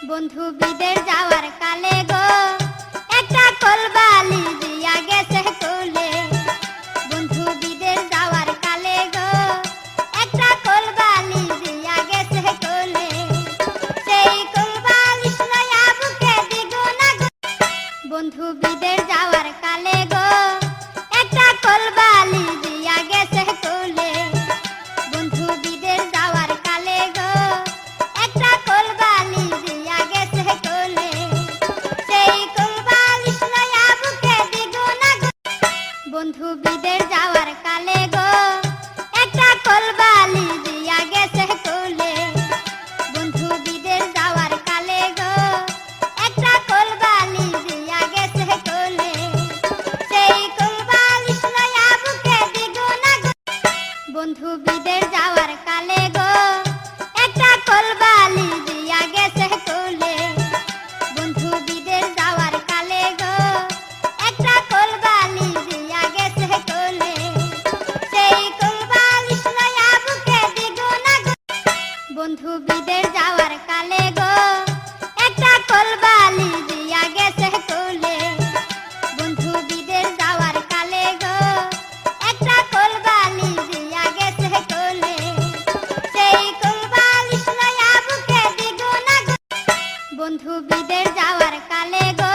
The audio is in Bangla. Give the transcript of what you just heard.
বন্ধু বিদের যাওয়ার কালে গো একটা কলবালি দিয়া গেছে কোলে। বন্ধু বিদের যাওয়ার কালে গো একটা কলবালি দিয়া গেছে কোলে। সেই কলবালি লইয়া বুকে দিগুনা গো। বন্ধু বিদের যাওয়ার কালে গো একটা কলবালি দিয়া গেছে কোলে। বন্ধু বিদের যাওয়ার কালে গো একটা কলবালি দিয়া গেছে কোলে। সেই কলবালি লইয়া বুকে দিগুনা গো। বন্ধু বিদের যাওয়ার কালে গো একটা কলবালি দিয়া গেছে কোলে। বন্ধু বিদের যাওয়ার কালে গো একটা কলবালি দিয়া গেছে কোলে। সেই কলবালি লইয়া বুকে দিগুনা গো। বন্ধু বিদের যাওয়ার কালে গো একটা কলবালি দিয়া গেছে কোলে। বন্ধু বিদের যাওয়ার কালে গো একটা কলবালি দিয়া গেছে কোলে। সেই কলবালি লইয়া বুকে দিগুনা গো। বন্ধু বিদের যাওয়ার কালে গো একটা কলবালি দিয়া গেছে কোলে। বন্ধু বিদের যাওয়ার কালে গো একটা কলবালি দিয়া গেছে কোলে। সেই কলবালি লইয়া বুকে দিগুনা গো। বন্ধু বিদের যাওয়ার কালে গো